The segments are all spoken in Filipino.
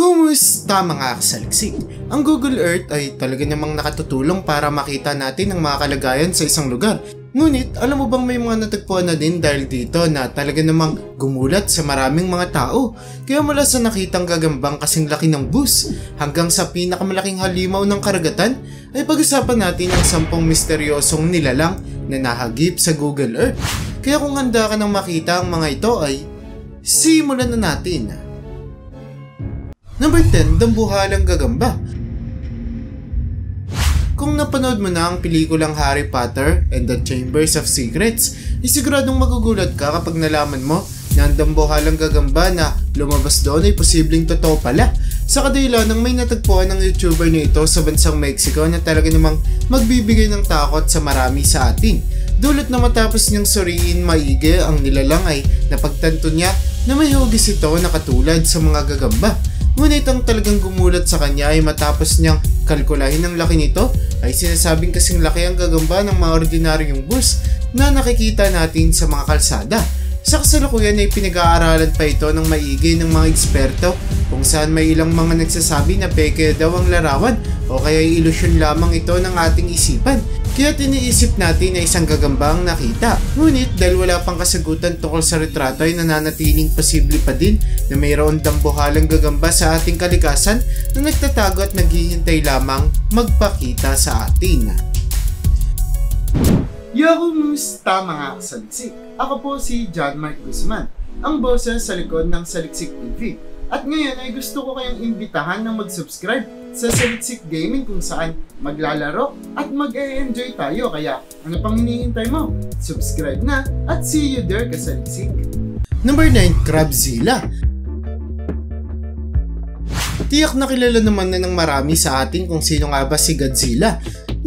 Kumusta mga kasaliksik? Ang Google Earth ay talaga namang nakatutulong para makita natin ang mga kalagayan sa isang lugar. Ngunit alam mo bang may mga natagpuan na din dahil dito na talaga namang gumulat sa maraming mga tao? Kaya mula sa nakitang gagambang kasing laki ng bus hanggang sa pinakamalaking halimaw ng karagatan ay pag-usapan natin ang 10 misteryosong nilalang na nahagip sa Google Earth. Kaya kung handa ka nang makita ang mga ito ay simulan na natin. Number 10, Dambuhalang Gagamba. Kung napanood mo na ang pelikulang Harry Potter and the Chambers of Secrets, isiguradong magugulat ka kapag nalaman mo na ang dambuhalang gagamba na lumabas doon ay posibleng totoo pala. Sa kadahilan ng may natagpuan ng YouTuber na ito sa bansang Mexico na talaga namang magbibigay ng takot sa marami sa atin. Dulot na matapos niyang suriin maigi ang nilalang ay napagtanto niya na may hugis ito na katulad sa mga gagamba. Ngunit ang talagang gumulat sa kanya ay matapos niyang kalkulahin ang laki nito ay sinasabing kasing laki ang gagamba ng mga ordinaryong bus na nakikita natin sa mga kalsada. Sa kasalukuyan ay pinag-aaralan pa ito ng maigi ng mga eksperto kung saan may ilang mga nagsasabi na peke daw ang larawan o kaya ilusyon lamang ito ng ating isipan. Kaya iniisip natin na isang gagamba ang nakita. Ngunit dahil wala pang kasagutan tungkol sa retrato ay nananatiling posible pa din na mayroon dambuhalang gagamba sa ating kalikasan na nagtatago at naghihintay lamang magpakita sa atin. Kumusta mga kasaliksik? Ako po si John Mark Guzman, ang boses sa likod ng Saliksik TV. At ngayon ay gusto ko kayong imbitahan na mag-subscribe sa Saliksik Gaming kung saan maglalaro at mag-e-enjoy tayo. Kaya ano pang hinihintay mo? Subscribe na at see you there kasaliksik! Number 9, Crabzilla. Tiyak na kilala naman na ng marami sa atin kung sino nga ba si Godzilla.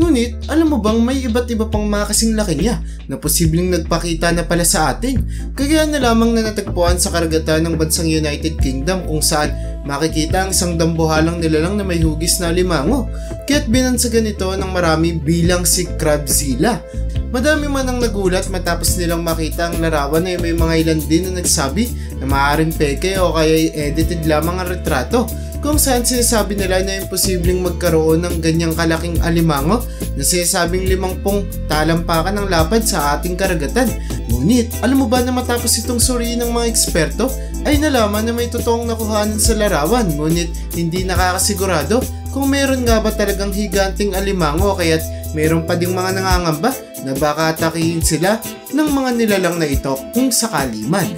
Ngunit, alam mo bang may iba't iba pang mga kasing laki niya na posibleng nagpakita na pala sa atin? Kaya na lamang na natagpuan sa karagatan ng bansang United Kingdom kung saan makikita ang isang dambuhalang nilalang na may hugis na alimango. Kaya't binansagan ito ng marami bilang si Crabzilla. Madami man ang nagulat matapos nilang makita ang larawan ay may mga ilan din na nagsabi na maaaring peke o kaya edited lamang ang retrato. Kung saan sinasabi nila na imposibleng magkaroon ng ganyang kalaking alimango na sinasabing 50 talampakan ng lapad sa ating karagatan. Ngunit, alam mo ba na matapos itong suriin ng mga eksperto ay nalaman na may totoong nakuhanan sa larawan, ngunit hindi nakakasigurado kung meron nga ba talagang higanting alimango kaya't meron pa ding mga nangangamba na baka atakihin sila ng mga nilalang na ito kung sakali man.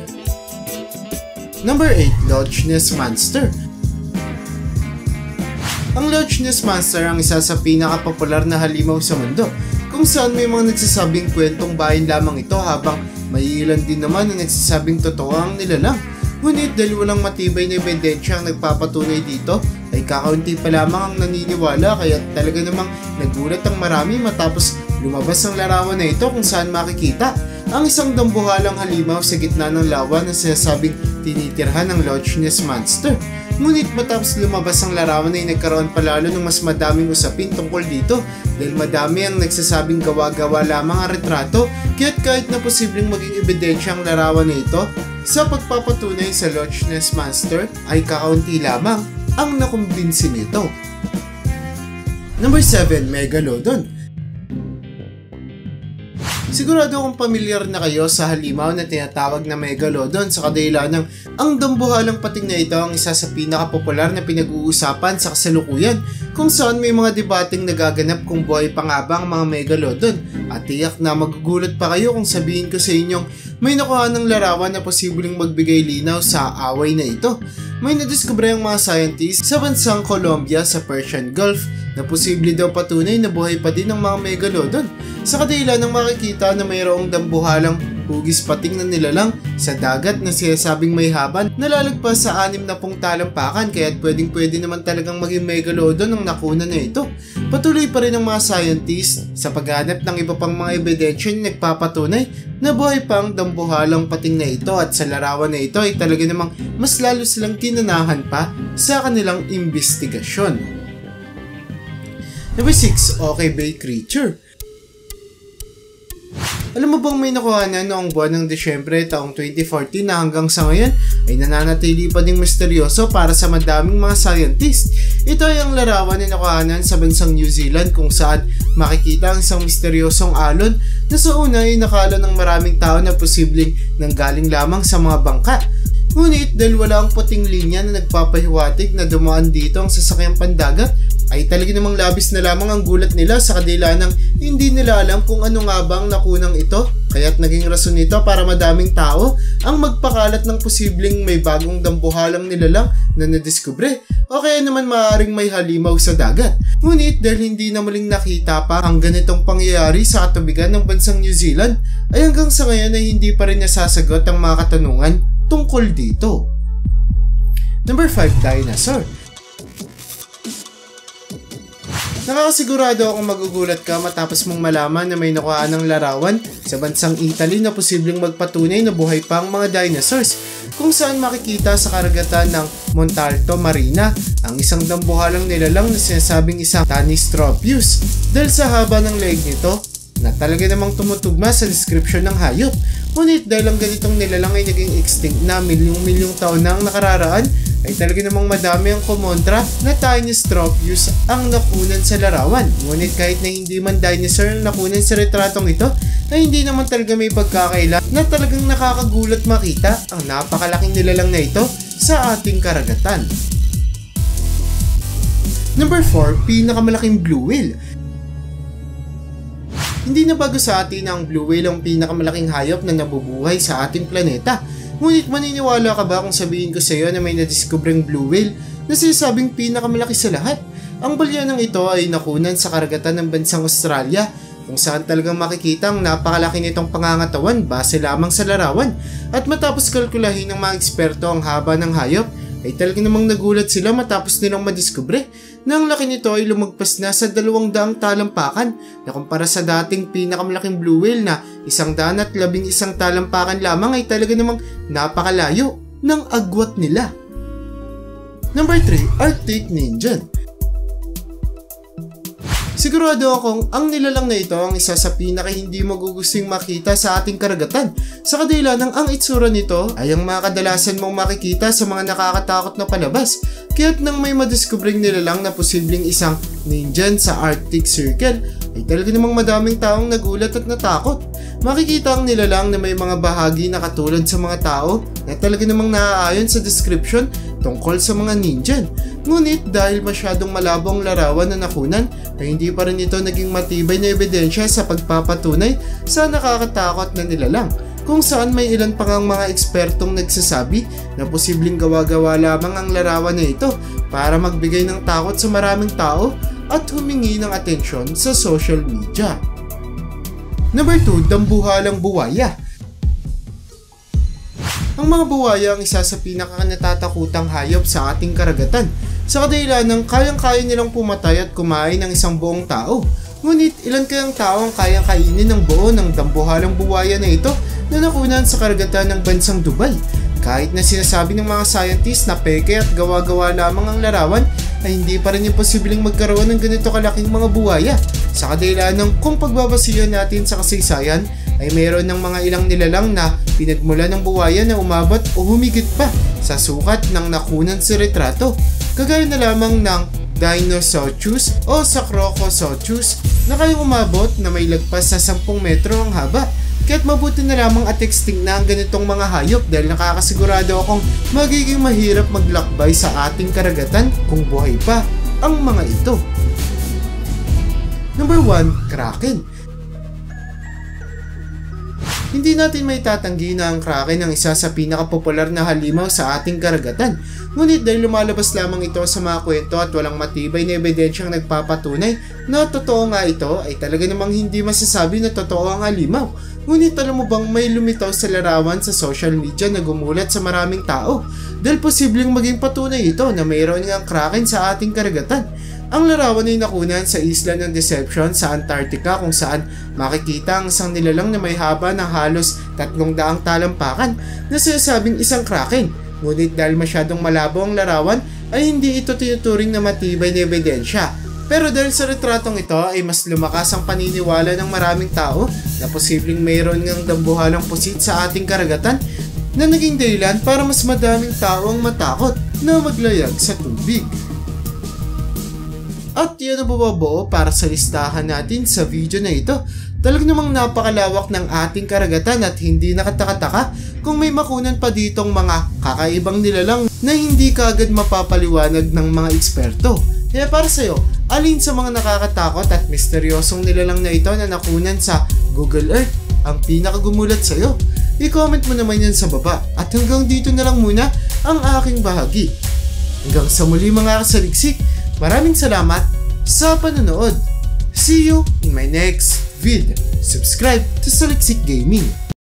Number 8, Loch Ness Monster. Ang Loch Ness Monster ang isa sa pinakapopular na halimaw sa mundo, kung saan may mga nagsasabing kwentong bayan lamang ito habang may ilan din naman na nagsasabing totoo ang nilalang. Ngunit dahil walang matibay na ebidensya ang nagpapatunay dito, ay kakaunti pa lamang ang naniniwala kaya talaga namang nagulat ang marami matapos lumabas ang larawan na ito kung saan makikita ang isang dambuhalang halimaw sa gitna ng lawa na sinasabing tinitirhan ng Loch Ness Monster. Ngunit matapos lumabas ang larawan ay nagkaroon palalo ng mas madaming usapin tungkol dito dahil madami ang nagsasabing gawa-gawa lamang ang retrato kaya't kahit na posibleng maging ebidensya ang larawan na ito sa pagpapatunay sa Loch Ness Monster ay kakaunti lamang ang nakumbinsi nito. Number 7, Megalodon. Sigurado kung pamilyar na kayo sa halimaw na tinatawag na Megalodon sa kadahilan ng ang dambuhalang pating na ito ang isa sa pinakapopular na pinag-uusapan sa kasalukuyan kung saan may mga debating nagaganap kung buhay pa nga ba ang mga Megalodon at tiyak na magugulat pa kayo kung sabihin ko sa inyong may nakuha ng larawan na posibleng magbigay linaw sa away na ito. May nadiskubre ang mga scientists sa bansang Colombia sa Persian Gulf na posible daw patunay na buhay pa din ang mga Megalodon sa kadahilan ng makikita na mayroong dambuhalang hugis pating na nilalang sa dagat na sinasabing may haba na lalagpas sa 60 talampakan kaya't pwedeng-pwede naman talagang maging Megalodon ang nakuna na ito. Patuloy pa rin ang mga scientists sa paghanap ng iba pang mga ebidensya na nagpapatunay na buhay pa ang dambuhalang pating na ito at sa larawan na ito ay talaga namang mas lalo silang kinanahan pa sa kanilang investigasyon. Number 6, Okay Bay Creature. Alam mo bang may nakuhanan noong buwan ng Disyembre taong 2014 na hanggang sa ngayon ay nananatili pa ding misteryoso para sa madaming mga scientist? Ito ay ang larawan na nakuhanan sa bansang New Zealand kung saan makikita ang isang misteryosong alon na sa una ay nakala ng maraming tao na posibleng nanggaling lamang sa mga bangka. Ngunit dahil wala ang puting linya na nagpapahiwatig na dumaan dito ang sasakyang pandagat, ay talaga namang labis na lamang ang gulat nila sa kadila ng hindi nila alam kung ano nga bang nakunang ito. Kaya't naging rason nito para madaming tao ang magpakalat ng posibleng may bagong dambuhalang nilalang na nadiskubre o kaya naman maaaring may halimaw sa dagat. Ngunit dahil hindi na muling nakita pa ang ganitong pangyayari sa katubigan ng bansang New Zealand, ay hanggang sa ngayon ay hindi pa rin nasasagot ang mga katanungan tungkol dito. Number 5, dinosaur. Nakakasigurado akong magugulat ka matapos mong malaman na may nakuha ng larawan sa bansang Italy na posibleng magpatunay na buhay pa ang mga dinosaurs, kung saan makikita sa karagatan ng Montalto Marina ang isang dambuhalang nilalang na sinasabing isang Tanystropius dahil sa haba ng leeg nito na talaga namang tumutugma sa description ng hayop. Ngunit dahil ang ganitong nilalang ay naging extinct na milyong-milyong taon na ang nakararaan, ay talaga namang madami ang kumontra na Tanystropius ang nakunan sa larawan. Ngunit kahit na hindi man dinosaur ang nakunan sa retratong ito, ay hindi naman talaga may pagkakaila na talagang nakakagulat makita ang napakalaking nilalang na ito sa ating karagatan. Number 4, pinakamalaking blue whale. Hindi na bago sa atin ang blue whale ang pinakamalaking hayop na nabubuhay sa ating planeta. Ngunit maniniwala ka ba kung sabihin ko sa iyo na may nadiskubreng blue whale na sinasabing pinakamalaki sa lahat? Ang balyanang ito ay nakunan sa karagatan ng bansang Australia, kung saan talagang makikita ang napakalaki nitong pangangatawan base lamang sa larawan. At matapos kalkulahin ng mga eksperto ang haba ng hayop, ay talagang namang nagulat sila matapos nilang madiskubre na ang laki nito ay lumagpas na sa 200 talampakan na kumpara sa dating pinakamalaking blue whale na 111 talampakan lamang ay talaga namang napakalayo ng agwat nila. Number 3, Arctic Ninja. Sigurado akong ang nilalang na ito ang isa sa pinaka hindi magugusting makita sa ating karagatan sa kadila ng ang itsura nito ay ang mga kadalasan mong makikita sa mga nakakatakot na palabas. Kaya't nang may madiskubring nilalang na posibleng isang ninja sa Arctic Circle ay talaga namang madaming taong nagulat at natakot. Makikita ang nilalang na may mga bahagi na katulad sa mga tao na talaga namang naaayon sa description tungkol sa mga ninja. Ngunit dahil masyadong malabo ang larawan na nakunan, ay hindi pa rin ito naging matibay na ebidensya sa pagpapatunay sa nakakatakot na nilalang, kung saan may ilan pa ngang mga ekspertong nagsasabi na posibleng gawa-gawa lamang ang larawan na ito para magbigay ng takot sa maraming tao at humingi ng atensyon sa social media. Number 2, dambuhalang buwaya. Ang mga buwaya ang isa sa pinaka-natatakutang hayop sa ating karagatan sa kadahilan ng kayang-kaya nilang pumatay at kumain ng isang buong tao. Ngunit ilan kayang tao ang kayang kainin ng buo ng dambuhalang buwaya na ito na nakunan sa karagatan ng bansang Dubai? Kahit na sinasabi ng mga scientists na peke at gawa-gawa lamang ang larawan, ay hindi pa rin imposibleng magkaroon ng ganito kalaking mga buwaya. Sa kadahilan ng kung pagbabasihan natin sa kasaysayan, ay mayroon ng mga ilang nilalang na pinagmula ng buwaya na umabot o humigit pa sa sukat ng nakunan sa retrato. Kagaya na lamang ng Dinosaurus o Sacrocosaurus na kayang umabot na may lagpas sa 10 metro ang haba. Kaya't mabuti na lamang at extinct na ang ganitong mga hayop dahil nakakasigurado akong magiging mahirap maglakbay sa ating karagatan kung buhay pa ang mga ito. Number 1, Kraken. Hindi natin may tatanggi na ang Kraken ang isa sa pinakapopular na halimaw sa ating karagatan. Ngunit dahil lumalabas lamang ito sa mga kwento at walang matibay na ebidensyang nagpapatunay na totoo nga ito, ay talaga namang hindi masasabi na totoo ang halimaw. Ngunit alam mo bang may lumitaw sa larawan sa social media na gumulat sa maraming tao dahil posibleng maging patunay ito na mayroon ngang Kraken sa ating karagatan. Ang larawan ay nakunan sa isla ng Deception sa Antarctica kung saan makikita ang isang nilalang na may haba ng halos 300 talampakan na sinasabing isang Kraken. Ngunit dahil masyadong malabo ang larawan ay hindi ito tinuturing na matibay na ebidensya. Pero dahil sa retratong ito ay mas lumakas ang paniniwala ng maraming tao na posibleng mayroon ngang dambuhalang pusit sa ating karagatan na naging dahilan para mas madaming tao ang matakot na maglayag sa tubig. At yan ang bumabuo para sa listahan natin sa video na ito. Talagang namang napakalawak ng ating karagatan at hindi nakataka-taka kung may makunan pa ditong mga kakaibang nilalang na hindi kaagad mapapaliwanag ng mga eksperto. Kaya para sa'yo, alin sa mga nakakatakot at misteryosong nilalang na ito na nakunan sa Google Earth ang pinakagumulat sa'yo? I-comment mo naman yan sa baba. At hanggang dito na lang muna ang aking bahagi. Hanggang sa muli mga kasaliksik, maraming salamat sa panonood. See you in my next video. Subscribe to Saliksik Gaming.